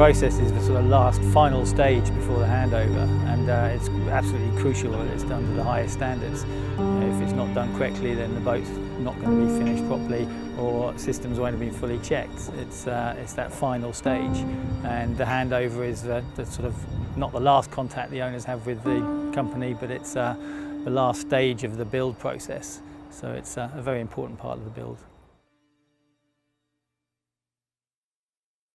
process is the sort of last final stage before the handover, and it's absolutely crucial that it's done to the highest standards. If it's not done correctly, then the boat's not going to be finished properly, or systems won't have been fully checked. It's that final stage, and the handover is the sort of not the last contact the owners have with the company, but it's the last stage of the build process. So it's a very important part of the build.